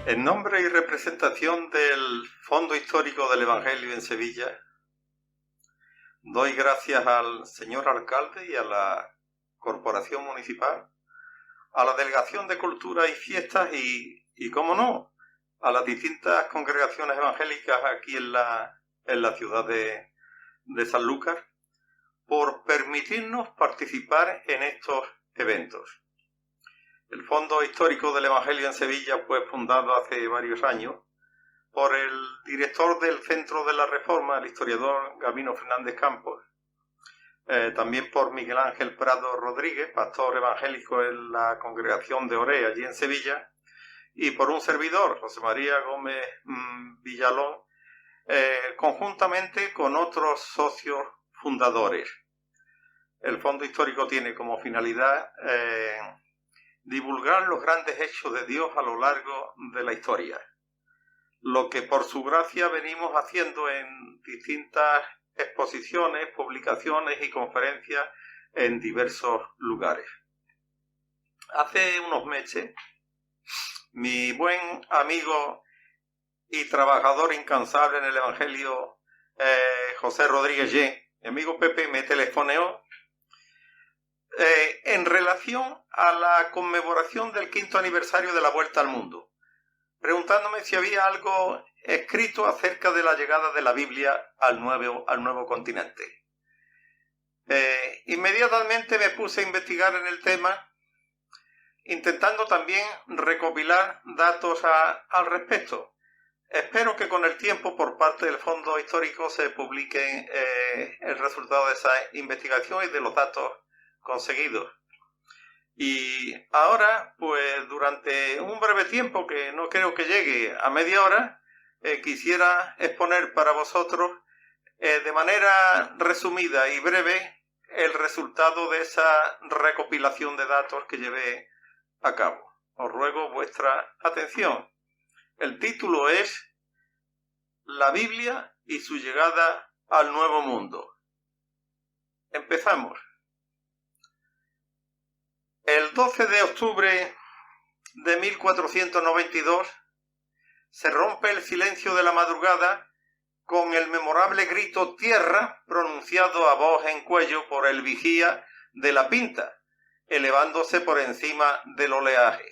En nombre y representación del Fondo Histórico del Evangelio en Sevilla, doy gracias al señor alcalde y a la Corporación Municipal, a la Delegación de Cultura y Fiestas y cómo no, a las distintas congregaciones evangélicas aquí en la ciudad de Sanlúcar, por permitirnos participar en estos eventos. El Fondo Histórico del Evangelio en Sevilla fue fundado hace varios años por el director del Centro de la Reforma, el historiador Gabino Fernández Campos, también por Miguel Ángel Prado Rodríguez, pastor evangélico en la congregación de Oré, allí en Sevilla, y por un servidor, José María Gómez Villalón, conjuntamente con otros socios fundadores. El Fondo Histórico tiene como finalidad divulgar los grandes hechos de Dios a lo largo de la historia, lo que por su gracia venimos haciendo en distintas exposiciones, publicaciones y conferencias en diversos lugares. Hace unos meses, mi buen amigo y trabajador incansable en el Evangelio, José Rodríguez Ye, mi amigo Pepe, me telefoneó en relación a la conmemoración del 5º aniversario de la Vuelta al Mundo, preguntándome si había algo escrito acerca de la llegada de la Biblia al nuevo continente. Inmediatamente me puse a investigar en el tema, intentando también recopilar datos al respecto. Espero que con el tiempo por parte del Fondo Histórico se publique el resultado de esa investigación y de los datos conseguidos. Y ahora, pues durante un breve tiempo, que no creo que llegue a media hora, quisiera exponer para vosotros de manera resumida y breve el resultado de esa recopilación de datos que llevé a cabo. Os ruego vuestra atención. El título es La Biblia y su llegada al Nuevo Mundo. Empezamos. El 12 de octubre de 1492 se rompe el silencio de la madrugada con el memorable grito «Tierra», pronunciado a voz en cuello por el vigía de la Pinta, elevándose por encima del oleaje.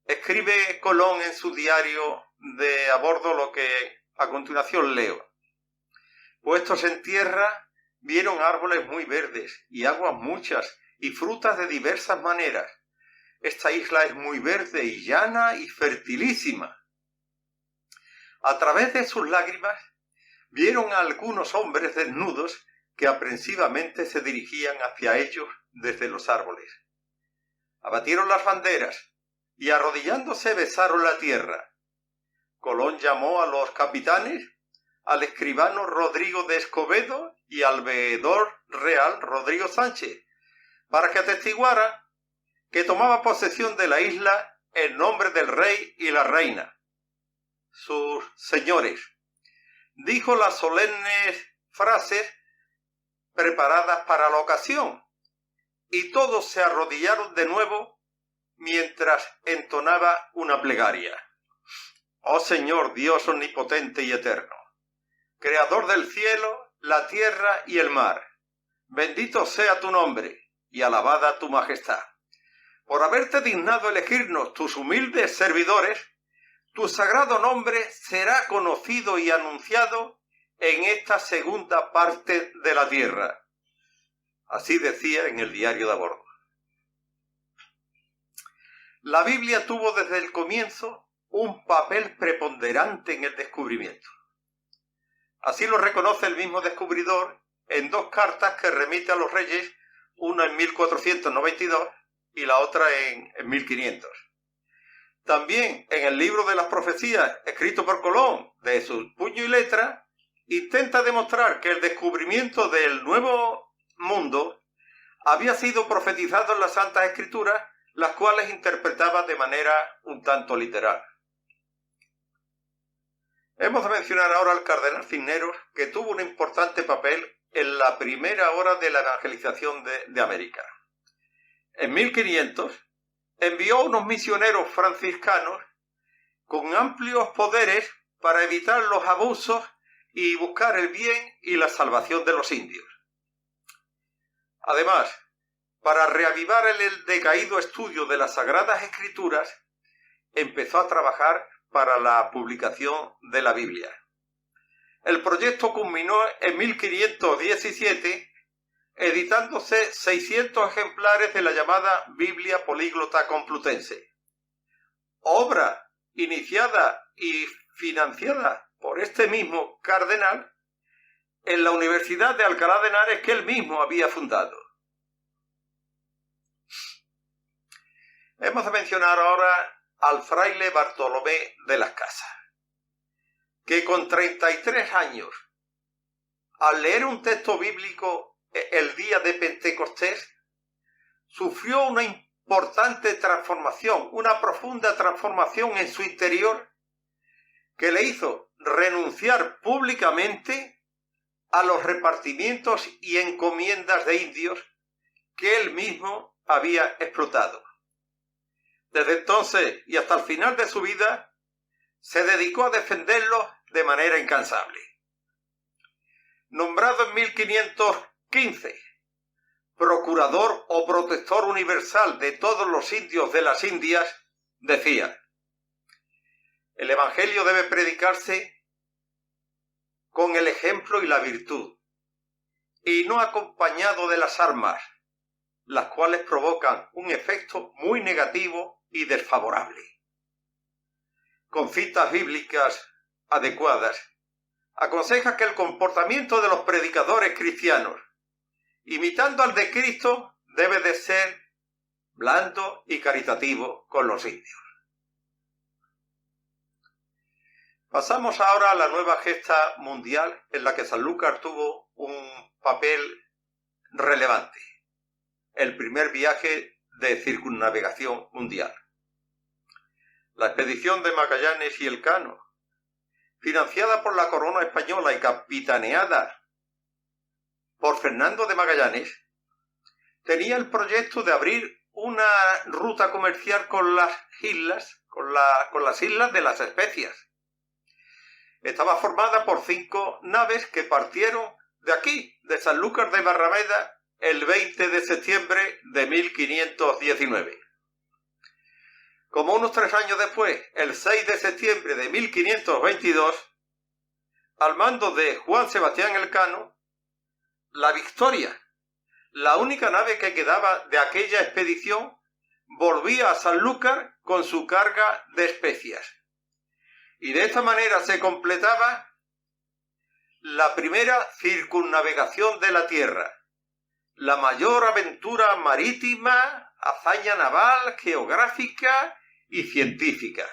Escribe Colón en su diario de a bordo lo que a continuación leo. Puestos en tierra, vieron árboles muy verdes y aguas muchas y frutas de diversas maneras. Esta isla es muy verde y llana y fertilísima. A través de sus lágrimas, vieron a algunos hombres desnudos que aprensivamente se dirigían hacia ellos desde los árboles. Abatieron las banderas y arrodillándose besaron la tierra. Colón llamó a los capitanes, al escribano Rodrigo de Escobedo y al veedor real Rodrigo Sánchez, para que atestiguara que tomaba posesión de la isla en nombre del rey y la reina, sus señores. Dijo las solemnes frases preparadas para la ocasión, y todos se arrodillaron de nuevo mientras entonaba una plegaria. Oh Señor Dios omnipotente y eterno, creador del cielo, la tierra y el mar, bendito sea tu nombre y alabada tu majestad. Por haberte dignado elegirnos tus humildes servidores, tu sagrado nombre será conocido y anunciado en esta segunda parte de la tierra. Así decía en el diario de a bordo. La Biblia tuvo desde el comienzo un papel preponderante en el descubrimiento. Así lo reconoce el mismo descubridor en dos cartas que remite a los reyes, una en 1492 y la otra en 1500. También en el libro de las profecías, escrito por Colón, de su puño y letra, intenta demostrar que el descubrimiento del Nuevo Mundo había sido profetizado en las Santas Escrituras, las cuales interpretaba de manera un tanto literal. Hemos de mencionar ahora al cardenal Cisneros, que tuvo un importante papel en la primera hora de la evangelización de América. En 1500 envió unos misioneros franciscanos con amplios poderes para evitar los abusos y buscar el bien y la salvación de los indios. Además, para reavivar el decaído estudio de las Sagradas Escrituras, empezó a trabajar para la publicación de la Biblia. El proyecto culminó en 1517, editándose 600 ejemplares de la llamada Biblia Políglota Complutense, obra iniciada y financiada por este mismo cardenal en la Universidad de Alcalá de Henares que él mismo había fundado. Hemos de mencionar ahora al fraile Bartolomé de las Casas, que con 33 años, al leer un texto bíblico el día de Pentecostés, sufrió una importante transformación, una profunda transformación en su interior, que le hizo renunciar públicamente a los repartimientos y encomiendas de indios que él mismo había explotado. Desde entonces y hasta el final de su vida, se dedicó a defenderlos de manera incansable. Nombrado en 1515 procurador o protector universal de todos los indios de las Indias, decía: el Evangelio debe predicarse con el ejemplo y la virtud, y no acompañado de las armas, las cuales provocan un efecto muy negativo y desfavorable. Con citas bíblicas adecuadas, aconseja que el comportamiento de los predicadores cristianos, imitando al de Cristo, debe de ser blando y caritativo con los indios. Pasamos ahora a la nueva gesta mundial en la que Sanlúcar tuvo un papel relevante: el primer viaje de circunnavegación mundial. La expedición de Magallanes y Elcano, financiada por la corona española y capitaneada por Fernando de Magallanes, tenía el proyecto de abrir una ruta comercial con las islas, con las islas de las Especias. Estaba formada por 5 naves que partieron de aquí, de Sanlúcar de Barrameda, el 20 de septiembre de 1519. Como unos 3 años después, el 6 de septiembre de 1522, al mando de Juan Sebastián Elcano, la Victoria, la única nave que quedaba de aquella expedición, volvía a Sanlúcar con su carga de especias. Y de esta manera se completaba la primera circunnavegación de la Tierra, la mayor aventura marítima, hazaña naval, geográfica y científica.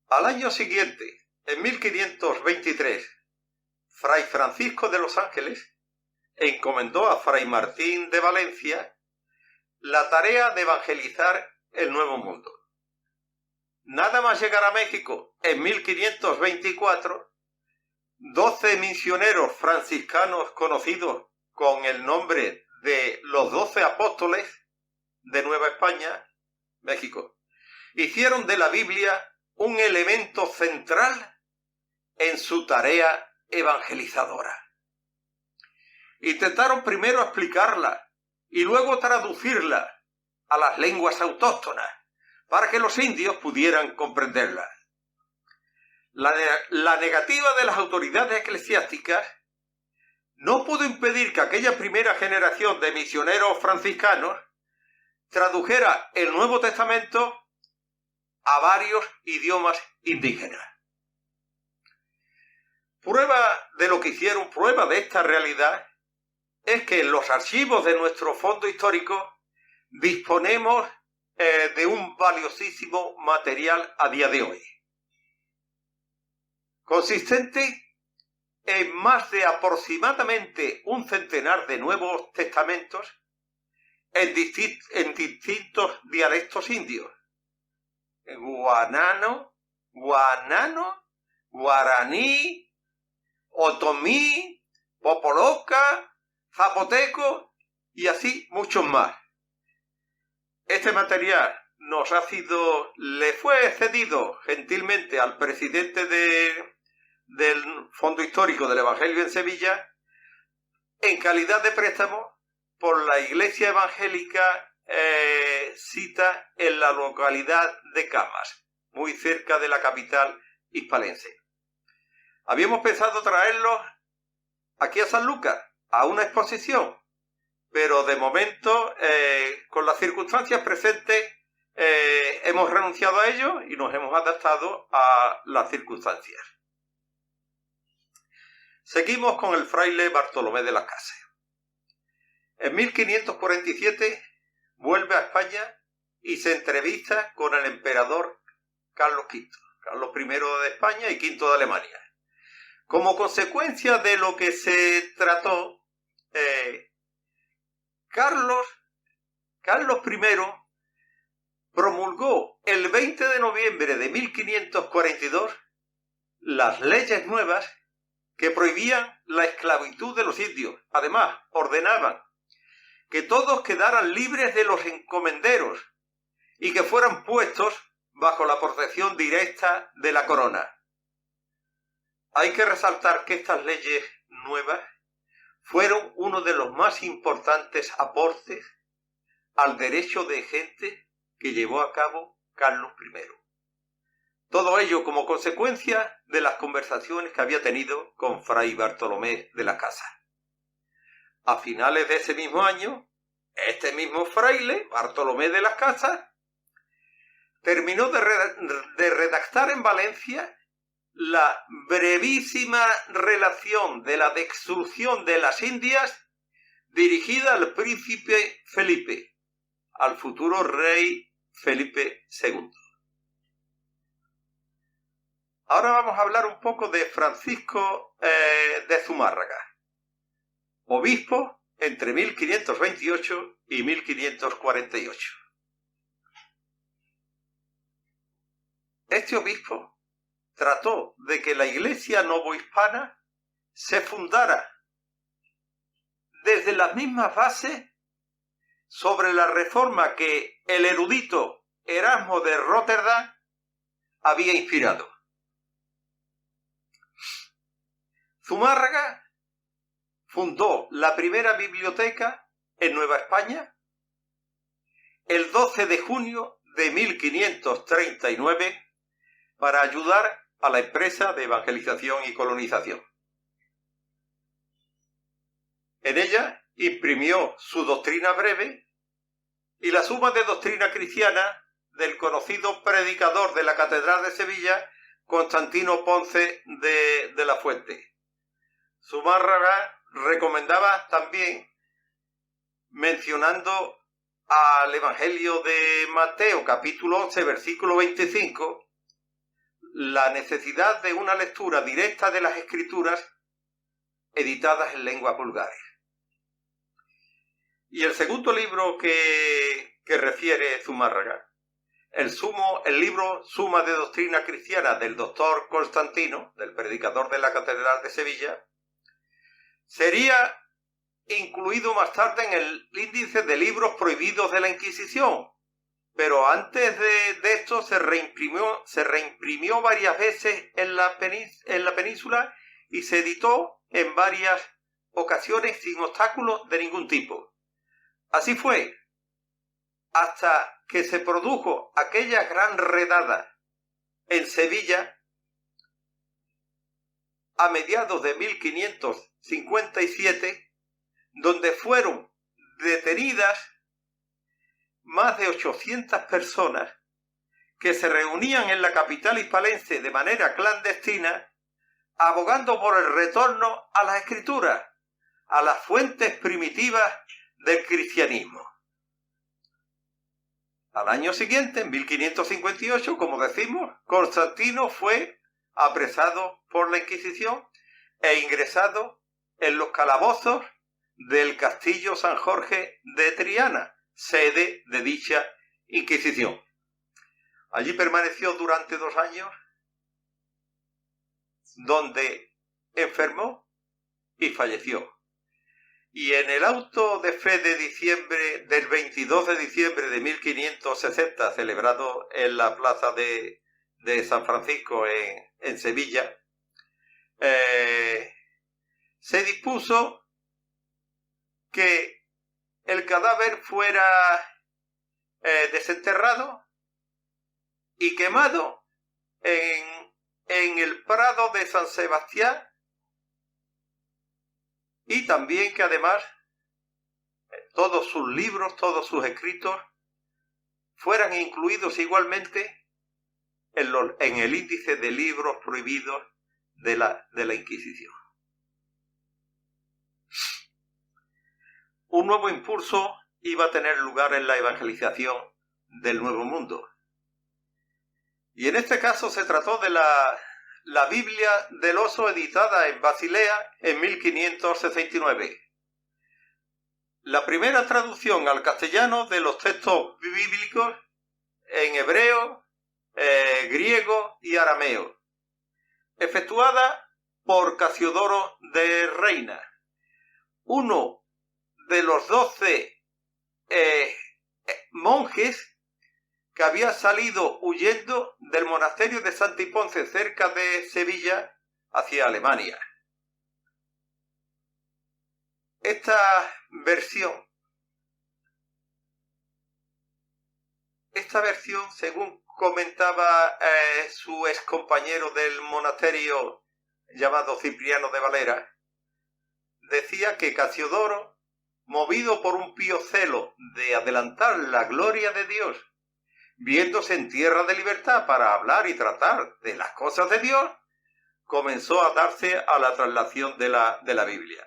Al año siguiente, en 1523, Fray Francisco de los Ángeles encomendó a Fray Martín de Valencia la tarea de evangelizar el Nuevo Mundo. Nada más llegar a México en 1524, 12 misioneros franciscanos conocidos con el nombre de los 12 apóstoles de Nueva España, México, hicieron de la Biblia un elemento central en su tarea evangelizadora. Intentaron primero explicarla y luego traducirla a las lenguas autóctonas para que los indios pudieran comprenderla. La negativa de las autoridades eclesiásticas no pudo impedir que aquella primera generación de misioneros franciscanos tradujera el Nuevo Testamento a varios idiomas indígenas. Prueba de lo que hicieron, prueba de esta realidad, es que en los archivos de nuestro fondo histórico disponemos de un valiosísimo material a día de hoy, consistente en más de aproximadamente un centenar de Nuevos Testamentos en distintos dialectos indios: guanano, guaraní, otomí, popoloca, zapoteco y así muchos más. Este material le fue cedido gentilmente al presidente del Fondo Histórico del Evangelio en Sevilla en calidad de préstamo por la Iglesia Evangélica Cita en la localidad de Camas, muy cerca de la capital hispalense. Habíamos pensado traerlos aquí a Sanlúcar, a una exposición, pero de momento, con las circunstancias presentes, hemos renunciado a ello y nos hemos adaptado a las circunstancias. Seguimos con el fraile Bartolomé de las Casas. En 1547 vuelve a España y se entrevista con el emperador Carlos V, Carlos I de España y V de Alemania. Como consecuencia de lo que se trató, Carlos I promulgó el 20 de noviembre de 1542 las leyes nuevas que prohibían la esclavitud de los indios. Además, ordenaban que todos quedaran libres de los encomenderos y que fueran puestos bajo la protección directa de la corona. Hay que resaltar que estas leyes nuevas fueron uno de los más importantes aportes al derecho de gente que llevó a cabo Carlos I. Todo ello como consecuencia de las conversaciones que había tenido con Fray Bartolomé de las Casas. A finales de ese mismo año, este mismo fraile, Bartolomé de las Casas, terminó de redactar en Valencia la brevísima relación de la destrucción de las Indias dirigida al príncipe Felipe, al futuro rey Felipe II. Ahora vamos a hablar un poco de Francisco de Zumárraga, obispo entre 1528 y 1548. Este obispo trató de que la Iglesia novohispana se fundara desde las mismas bases sobre la reforma que el erudito Erasmo de Róterdam había inspirado. Zumárraga fundó la primera biblioteca en Nueva España el 12 de junio de 1539 para ayudar a la empresa de evangelización y colonización. En ella imprimió su doctrina breve y la suma de doctrina cristiana del conocido predicador de la Catedral de Sevilla, Constantino Ponce de la Fuente. Zumárraga recomendaba también, mencionando al Evangelio de Mateo, capítulo 11, versículo 25, la necesidad de una lectura directa de las Escrituras editadas en lenguas vulgares. Y el segundo libro que refiere Zumárraga, el libro Suma de Doctrina Cristiana del doctor Constantino, del predicador de la Catedral de Sevilla, sería incluido más tarde en el índice de libros prohibidos de la Inquisición, pero antes de esto se reimprimió varias veces en la península y se editó en varias ocasiones sin obstáculos de ningún tipo. Así fue hasta que se produjo aquella gran redada en Sevilla a mediados de 1557, donde fueron detenidas más de 800 personas que se reunían en la capital hispalense de manera clandestina, abogando por el retorno a las Escrituras, a las fuentes primitivas del cristianismo. Al año siguiente, en 1558, como decimos, Constantino fue apresado por la Inquisición e ingresado en los calabozos del Castillo San Jorge de Triana, sede de dicha Inquisición. Allí permaneció durante 2 años, donde enfermó y falleció. Y en el auto de fe de diciembre, del 22 de diciembre de 1560, celebrado en la plaza de San Francisco en Sevilla, se dispuso que el cadáver fuera desenterrado y quemado en el Prado de San Sebastián, y también que además todos sus libros, todos sus escritos fueran incluidos igualmente en el índice de libros prohibidos de la Inquisición. Un nuevo impulso iba a tener lugar en la evangelización del Nuevo Mundo. Y en este caso se trató de la Biblia del Oso, editada en Basilea en 1569. La primera traducción al castellano de los textos bíblicos en hebreo, griego y arameo, efectuada por Casiodoro de Reina, uno de los 12 monjes que había salido huyendo del monasterio de Santa Hiponce, cerca de Sevilla, hacia Alemania. Esta versión, según comentaba su ex compañero del monasterio llamado Cipriano de Valera, decía que Casiodoro, movido por un pío celo de adelantar la gloria de Dios, viéndose en tierra de libertad para hablar y tratar de las cosas de Dios, comenzó a darse a la traslación de la Biblia,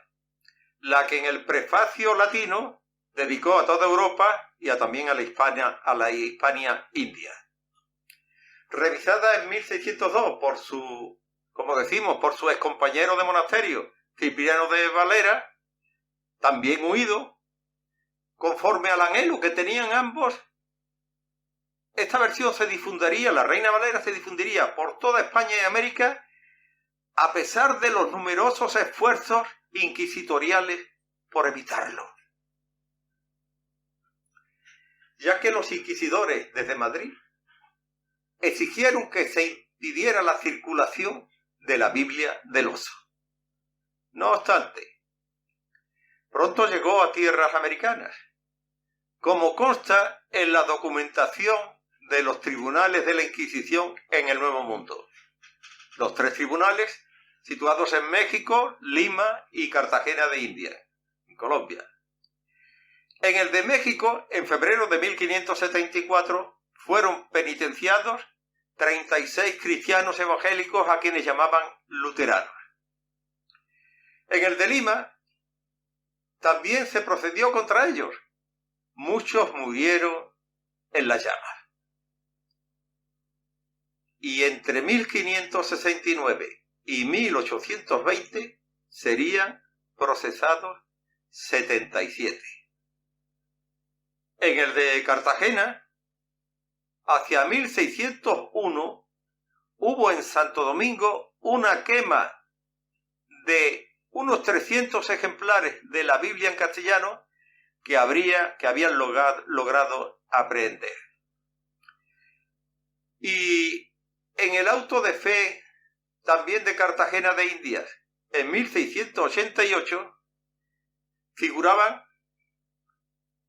la que en el prefacio latino dedicó a toda Europa y también a la Hispania India. Revisada en 1602 por su excompañero de monasterio, Cipriano de Valera, también huido, conforme al anhelo que tenían ambos, esta versión la Reina Valera se difundiría por toda España y América, a pesar de los numerosos esfuerzos inquisitoriales por evitarlo, ya que los inquisidores desde Madrid exigieron que se impidiera la circulación de la Biblia del Oso. No obstante, pronto llegó a tierras americanas, como consta en la documentación de los tribunales de la Inquisición en el Nuevo Mundo. Los 3 tribunales situados en México, Lima y Cartagena de Indias, en Colombia. En el de México, en febrero de 1574, fueron penitenciados 36 cristianos evangélicos a quienes llamaban luteranos. En el de Lima también se procedió contra ellos. Muchos murieron en las llamas. Y entre 1569 y 1820 serían procesados 77. En el de Cartagena, hacia 1601, hubo en Santo Domingo una quema de unos 300 ejemplares de la Biblia en castellano que habían logrado aprehender. Y en el auto de fe también de Cartagena de Indias, en 1688, figuraban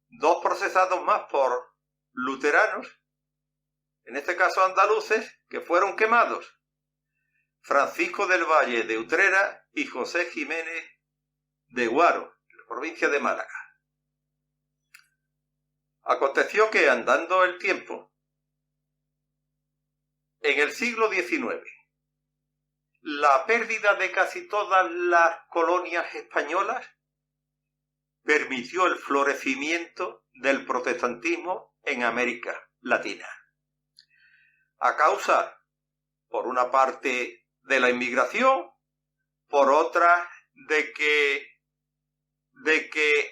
2 procesados más por luteranos, en este caso andaluces, que fueron quemados: Francisco del Valle de Utrera y José Jiménez de Guaro, en la provincia de Málaga. Aconteció que, andando el tiempo, en el siglo XIX, la pérdida de casi todas las colonias españolas permitió el florecimiento del protestantismo en América Latina. A causa, por una parte, de la inmigración, por otra, de que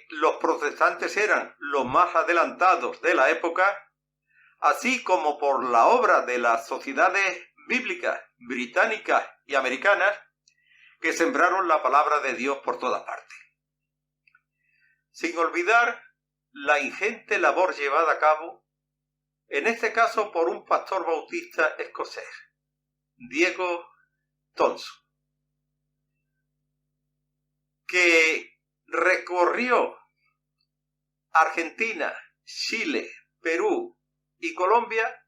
los protestantes eran los más adelantados de la época, así como por la obra de las sociedades bíblicas británicas y americanas que sembraron la palabra de Dios por todas partes. sin olvidar la ingente labor llevada a cabo, en este caso por un pastor bautista escocés, Diego Thompson, que recorrió Argentina, Chile, Perú y Colombia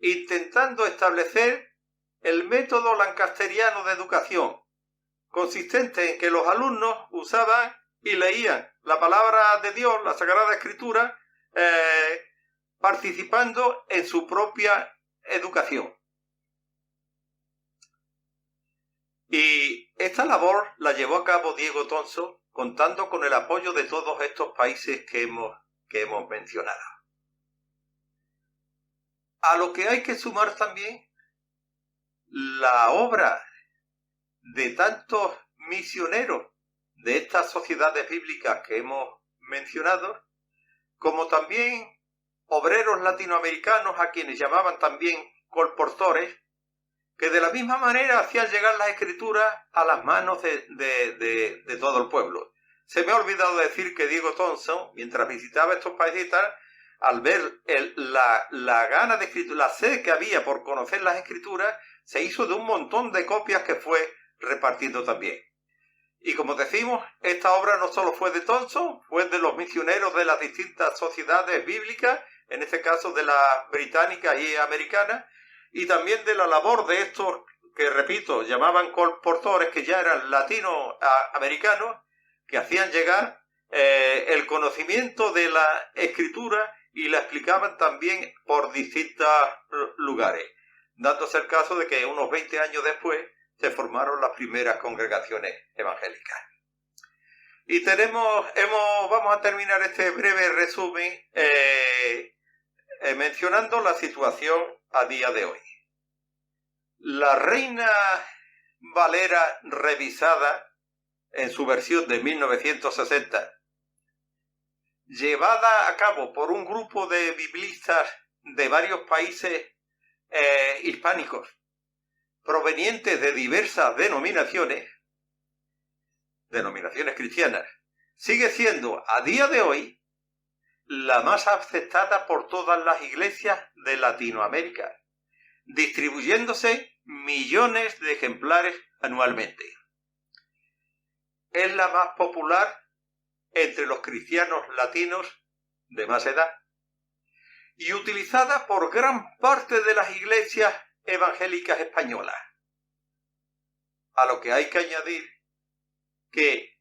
intentando establecer el método lancasteriano de educación, consistente en que los alumnos usaban y leían la palabra de Dios, la Sagrada Escritura, participando en su propia educación. Y esta labor la llevó a cabo Diego Thompson, contando con el apoyo de todos estos países que hemos mencionado. A lo que hay que sumar también la obra de tantos misioneros de estas sociedades bíblicas que hemos mencionado, como también obreros latinoamericanos a quienes llamaban también colportores, que de la misma manera hacían llegar las escrituras a las manos de todo el pueblo. Se me ha olvidado decir que Diego Thompson, mientras visitaba estos países y tal, al ver la gana de escritura, la sed que había por conocer las escrituras, se hizo de un montón de copias que fue repartiendo también. Y como decimos, esta obra no solo fue de Thompson, fue de los misioneros de las distintas sociedades bíblicas, en este caso de las británicas y americanas, y también de la labor de estos que, repito, llamaban colportores, que ya eran latinoamericanos, que hacían llegar el conocimiento de la escritura y la explicaban también por distintos lugares, dándose el caso de que unos 20 años después se formaron las primeras congregaciones evangélicas. Y vamos a terminar este breve resumen mencionando la situación a día de hoy. La Reina Valera revisada en su versión de 1960, llevada a cabo por un grupo de biblistas de varios países hispánicos, provenientes de diversas denominaciones cristianas, sigue siendo a día de hoy la más aceptada por todas las iglesias de Latinoamérica, distribuyéndose millones de ejemplares anualmente. Es la más popular entre los cristianos latinos de más edad y utilizada por gran parte de las iglesias evangélicas españolas. A lo que hay que añadir que,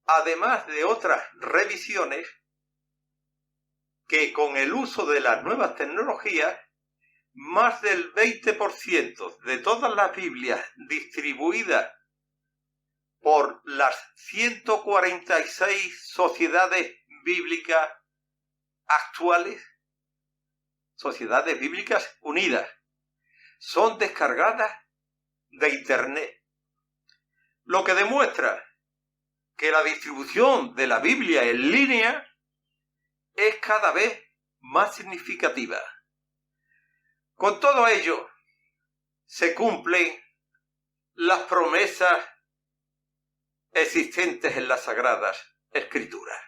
además de otras revisiones, que con el uso de las nuevas tecnologías, más del 20% de todas las Biblias distribuidas por las 146 sociedades bíblicas actuales, sociedades bíblicas unidas, son descargadas de Internet, lo que demuestra que la distribución de la Biblia en línea es cada vez más significativa. Con todo ello, se cumplen las promesas existentes en las Sagradas Escrituras.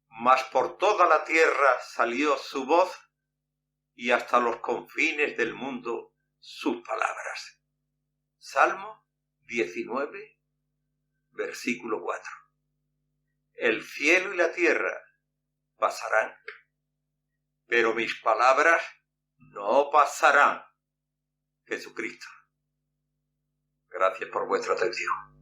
Mas por toda la tierra salió su voz y hasta los confines del mundo sus palabras. Salmo 19, versículo 4. El cielo y la tierra pasarán, pero mis palabras no pasarán. Jesucristo. Gracias por vuestra atención.